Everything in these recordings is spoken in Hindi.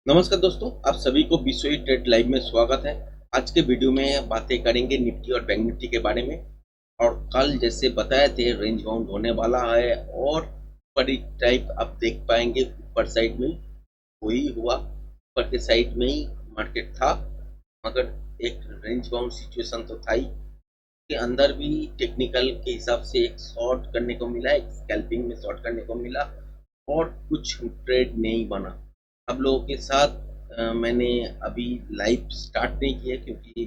नमस्कार दोस्तों, आप सभी को विश्व ट्रेड लाइव में स्वागत है। आज के वीडियो में बातें करेंगे निफ्टी और बैंक निफ्टी के बारे में। और कल जैसे बताए थे रेंज बाउंड होने वाला है और बड़ी टाइप आप देख पाएंगे ऊपर साइड में वही हुआ। ऊपर के साइड में ही मार्केट था, मगर एक रेंज बाउंड सिचुएशन तो था ही। के अंदर भी टेक्निकल के हिसाब से एक शॉर्ट करने को मिला, एक स्कैल्पिंग में शॉर्ट करने को मिला और कुछ ट्रेड नहीं बना। आप लोगों के साथ मैंने अभी लाइव स्टार्ट नहीं किया क्योंकि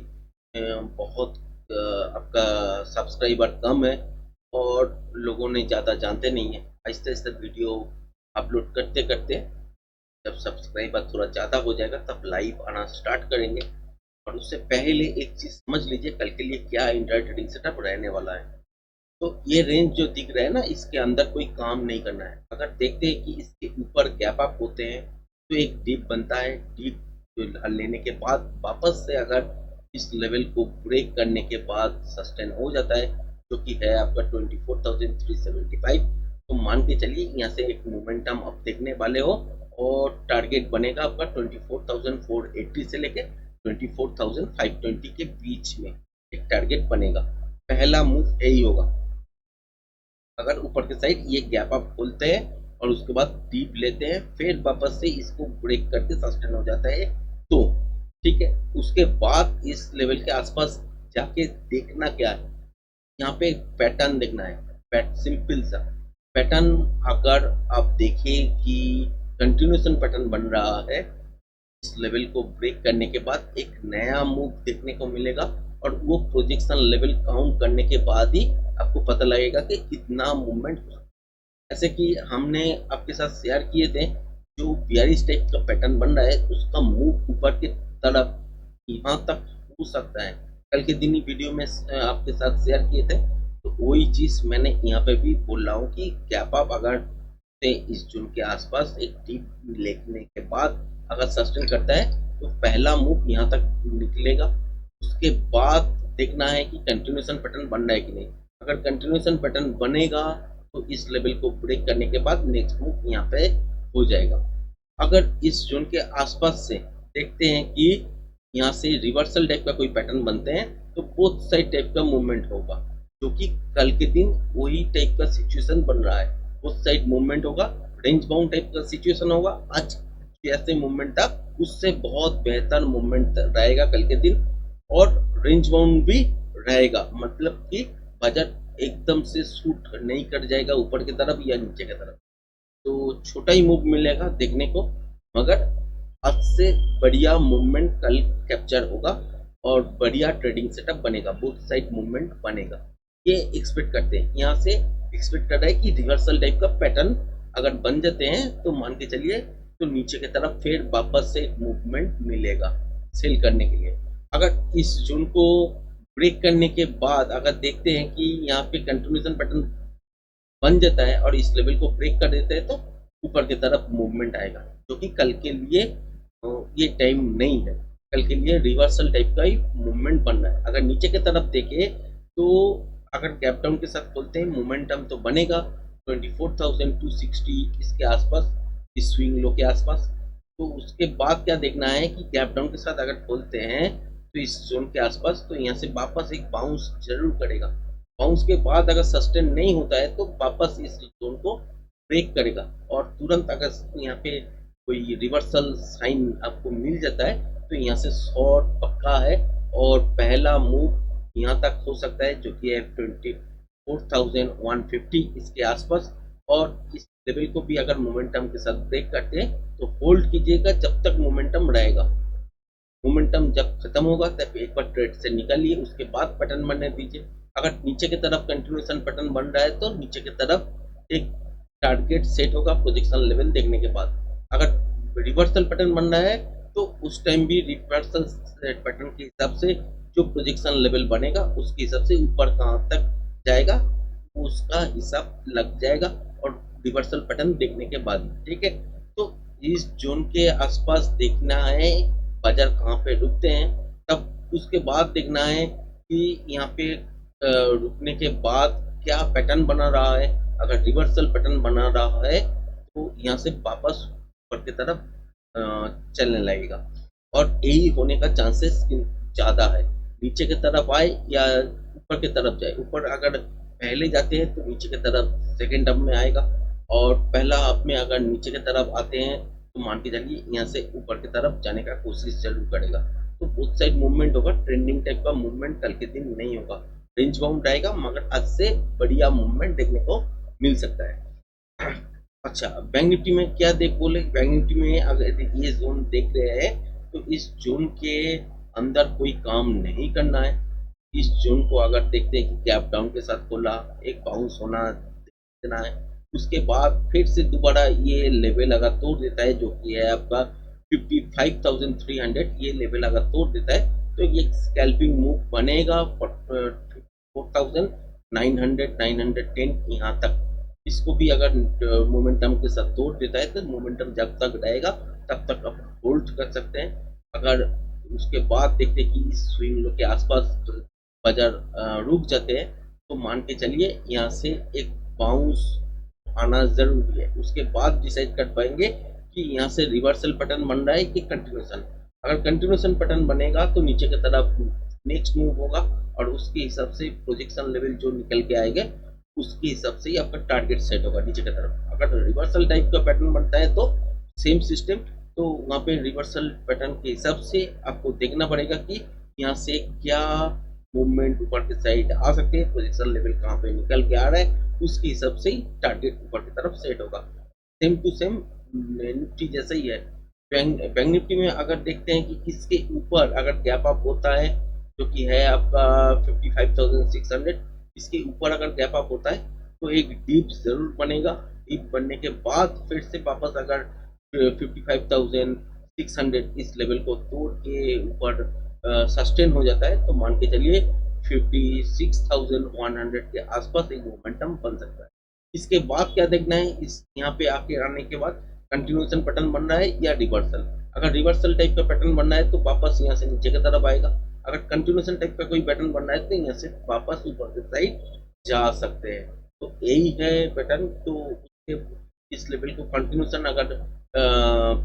बहुत आपका सब्सक्राइबर कम है और लोगों ने ज़्यादा जानते नहीं है। आहिस्ते आहिस्ते वीडियो अपलोड करते करते जब सब्सक्राइबर थोड़ा ज़्यादा हो जाएगा तब लाइव आना स्टार्ट करेंगे। और उससे पहले एक चीज़ समझ लीजिए कल के लिए क्या इंट्राडे ट्रेडिंग सेटअप रहने वाला है। तो ये रेंज जो दिख रहा है ना, इसके अंदर कोई काम नहीं करना है। अगर देखते हैं कि इसके ऊपर गैप अप होते हैं तो एक डीप बनता है। डीप लेने के बाद वापस से अगर इस लेवल को ब्रेक करने के बाद सस्टेन हो जाता है जो कि है आपका 24,375, तो मान के चलिए यहाँ से एक मोमेंटम आप देखने वाले हो और टारगेट बनेगा आपका 24,480 से लेके 24,520 के बीच में एक टारगेट बनेगा। पहला मूव यही होगा। अगर ऊपर के साइड ये गैप अप खोलते हैं और उसके बाद डीप लेते हैं, फिर वापस से इसको ब्रेक करके सस्टेन हो जाता है तो ठीक है। उसके बाद इस लेवल के आसपास जाके देखना क्या है, यहाँ पे पैटर्न देखना है। सिंपल सा पैटर्न अगर आप देखें कि कंटिन्यूशन पैटर्न बन रहा है, इस लेवल को ब्रेक करने के बाद एक नया मूव देखने को मिलेगा और वो प्रोजेक्शन लेवल काउंट करने के बाद ही आपको पता लगेगा कि कितना मूवमेंट हुआ। जैसे कि हमने आपके साथ शेयर किए थे, जो बियरिश टाइप का पैटर्न बन रहा है उसका मूव ऊपर की तरफ यहाँ तक हो सकता है। कल के दिन ही वीडियो में आपके साथ शेयर किए थे, तो वही चीज़ मैंने यहाँ पे भी बोल रहा हूँ कि गैप अप अगर से इस जून के आसपास एक डीप लेने के बाद अगर सस्टेन करता है तो पहला मूव यहाँ तक निकलेगा। उसके बाद देखना है कि कंटिन्यूशन पैटर्न बन रहा है कि नहीं। अगर कंटिन्यूशन पैटर्न बनेगा तो इस लेवल को ब्रेक करने के बाद नेक्स्ट मूव यहाँ पे हो जाएगा। अगर इस जोन के आसपास से देखते हैं कि यहाँ से रिवर्सल टाइप का कोई पैटर्न बनते हैं तो बोथ साइड टाइप का मूवमेंट होगा, जो कि कल के दिन वही टाइप का सिचुएशन बन रहा है। बोथ साइड मूवमेंट होगा, रेंज बाउंड टाइप का सिचुएशन होगा। आज जैसे मूवमेंट था उससे बहुत बेहतर मूवमेंट रहेगा कल के दिन और रेंज बाउंड भी रहेगा। मतलब कि बजट एकदम से शूट नहीं कर जाएगा ऊपर की तरफ या नीचे की तरफ, तो छोटा ही मूव मिलेगा देखने को, मगर आज से बढ़िया मूवमेंट कल कैप्चर होगा और बढ़िया ट्रेडिंग सेटअप बनेगा, बोथ साइड मूवमेंट बनेगा। ये एक्सपेक्ट करते हैं, यहाँ से एक्सपेक्ट कर रहा है कि रिवर्सल टाइप का पैटर्न अगर बन जाते हैं तो मान के चलिए तो नीचे की तरफ फिर वापस से मूवमेंट मिलेगा सेल करने के लिए। अगर इस जोन को ब्रेक करने के बाद अगर देखते हैं कि यहाँ पे कंटिन्यूशन पैटर्न बन जाता है और इस लेवल को ब्रेक कर देते हैं तो ऊपर की तरफ मूवमेंट आएगा, जो कि कल के लिए ये टाइम नहीं है। कल के लिए रिवर्सल टाइप का ही मूवमेंट बन रहा है। अगर नीचे की तरफ देखें तो अगर गैप डाउन के साथ खोलते हैं मोमेंटम तो बनेगा 24,260 इसके आसपास, इस स्विंग लो के आसपास। तो उसके बाद क्या देखना है कि गैप डाउन के साथ अगर खोलते हैं तो इस जोन के आसपास, तो यहाँ से वापस एक बाउंस जरूर करेगा। बाउंस के बाद अगर सस्टेन नहीं होता है तो वापस इस जोन को ब्रेक करेगा और तुरंत अगर यहाँ पे कोई रिवर्सल साइन आपको मिल जाता है तो यहाँ से शॉर्ट पक्का है और पहला मूव यहाँ तक हो सकता है जो कि है 24,150 इसके आसपास। और इस लेवल को भी अगर मोमेंटम के साथ ब्रेक करते हैं तो होल्ड कीजिएगा जब तक मोमेंटम रहेगा। मोमेंटम जब खत्म होगा तब एक बार ट्रेड से निकालिए, उसके बाद पैटर्न बनने दीजिए। अगर नीचे की तरफ कंटिन्यूशन पैटर्न बन रहा है तो नीचे की तरफ एक टारगेट सेट होगा प्रोजेक्शन लेवल देखने के बाद। अगर रिवर्सल पैटर्न बन रहा है तो उस टाइम भी रिवर्सल पैटर्न के हिसाब से जो प्रोजेक्शन लेवल बनेगा उसके हिसाब से ऊपर कहाँ तक जाएगा उसका हिसाब लग जाएगा और रिवर्सल पैटर्न देखने के बाद, ठीक है। तो इस जोन के आसपास देखना है बाजार कहाँ पे रुकते हैं, तब उसके बाद देखना है कि यहाँ पे रुकने के बाद क्या पैटर्न बना रहा है। अगर रिवर्सल पैटर्न बना रहा है तो यहाँ से वापस ऊपर की तरफ चलने लगेगा और यही होने का चांसेस ज़्यादा है। नीचे की तरफ आए या ऊपर की तरफ जाए, ऊपर अगर पहले जाते हैं तो नीचे की तरफ सेकेंड अप में आएगा और पहला अप में अगर नीचे की तरफ आते हैं तो मान के चलिए यहाँ से ऊपर की तरफ जाने का कोशिश जरूर करेगा। तो बोथ साइड मूवमेंट होगा, ट्रेंडिंग टाइप का मूवमेंट कल के दिन नहीं होगा, रेंज बाउंड रहेगा, मगर आज से बढ़िया मूवमेंट देखने को मिल सकता है। अच्छा, बैंक निफ्टी में क्या देख बोले, बैंक निफ्टी में अगर ये जोन देख रहे हैं तो इस जोन के अंदर कोई काम नहीं करना है। इस जोन को अगर देखते हैं कि गैप डाउन के साथ खोला, एक बाउंस होना देना है, उसके बाद फिर से दोबारा ये लेवल अगर तोड़ देता है जो कि है आपका 55,300, ये लेवल अगर तोड़ देता है तो ये स्कैल्पिंग मूव बनेगा 4,900 910 यहाँ तक। इसको भी अगर मोमेंटम के साथ तोड़ देता है तो मोमेंटम जब तक रहेगा तब तक आप होल्ड कर सकते हैं। अगर उसके बाद देखते हैं कि इस स्विंग लो के आसपास बाजार रुक जाते हैं तो मान के चलिए यहाँ से एक बाउंस आना जरूरी है। उसके बाद डिसाइड कर पाएंगे कि यहाँ से रिवर्सल पैटर्न बन रहा है कि कंटिन्यूशन। अगर कंटिन्यूशन पैटर्न बनेगा तो नीचे की तरफ नेक्स्ट मूव होगा और उसके हिसाब से प्रोजेक्शन लेवल जो निकल के आएगा उसके हिसाब से ही आपका टारगेट सेट होगा नीचे की तरफ। अगर रिवर्सल टाइप का पैटर्न बनता है तो सेम सिस्टम, तो वहाँ पे रिवर्सल पैटर्न के हिसाब से आपको देखना पड़ेगा कि यहाँ से क्या मूवमेंट ऊपर की साइड आ सकते हैं, पोजिशन लेवल कहाँ पे निकल के आ रहा है, उसके हिसाब से ही टारगेट ऊपर की तरफ सेट होगा। सेम टू सेम निफ्टी जैसा ही है। बैंक निफ्टी में अगर देखते हैं कि इसके ऊपर अगर गैप अप होता है जो कि है आपका 55,600, इसके ऊपर अगर गैप अप होता है तो एक डीप जरूर बनेगा। डीप बनने के बाद फिर से वापस अगर 55,600 इस लेवल को तोड़ के ऊपर सस्टेन हो जाता है तो मान के चलिए 56,100 के आसपास एक मोमेंटम बन सकता है। इसके बाद क्या देखना है, इस यहाँ पे आके आने के बाद कंटिन्यूएशन पैटर्न बन रहा है या रिवर्सल। अगर रिवर्सल टाइप का पैटर्न बन रहा है तो वापस यहाँ से नीचे की तरफ आएगा। अगर कंटिन्यूएशन टाइप का कोई पैटर्न बन रहा है तो यहाँ से वापस ऊपर की साइड जा सकते हैं। तो यही है पैटर्न। तो इस लेवल को कंटिन्यूएशन अगर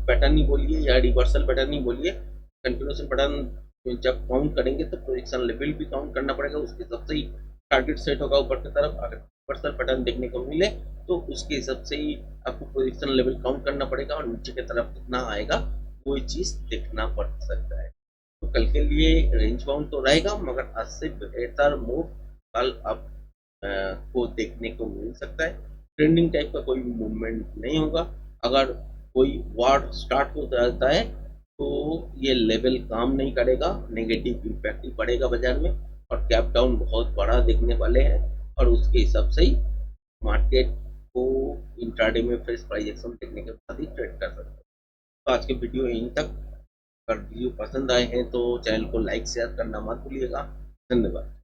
पैटर्न ही बोलिए या रिवर्सल पैटर्न ही बोलिए, कंटिन्यूएशन पैटर्न जब काउंट करेंगे तो प्रोजेक्शन लेवल भी काउंट करना पड़ेगा, उसके हिसाब से ही टारगेट सेट होगा ऊपर की तरफ। अगर रिवर्सल पैटर्न देखने को मिले तो उसके हिसाब से ही आपको प्रोजेक्शन लेवल काउंट करना पड़ेगा और नीचे की तरफ कितना आएगा वो चीज देखना पड़ सकता है। तो कल के लिए रेंज बाउंड तो रहेगा, मगर आज से बेहतर मूव कल आप को देखने को मिल सकता है। ट्रेंडिंग टाइप का कोई मूवमेंट नहीं होगा। अगर कोई वार स्टार्ट हो जाता है तो ये लेवल काम नहीं करेगा, नेगेटिव इम्पैक्ट ही पड़ेगा बाजार में और गैप डाउन बहुत बड़ा देखने वाले हैं और उसके हिसाब से ही मार्केट को इंट्राडे में फ्रेश प्राइस एक्शन देखने के बाद ही ट्रेड कर सकते हैं। तो आज के वीडियो यहीं तक। अगर वीडियो पसंद आए हैं तो चैनल को लाइक शेयर करना मत भूलिएगा। धन्यवाद।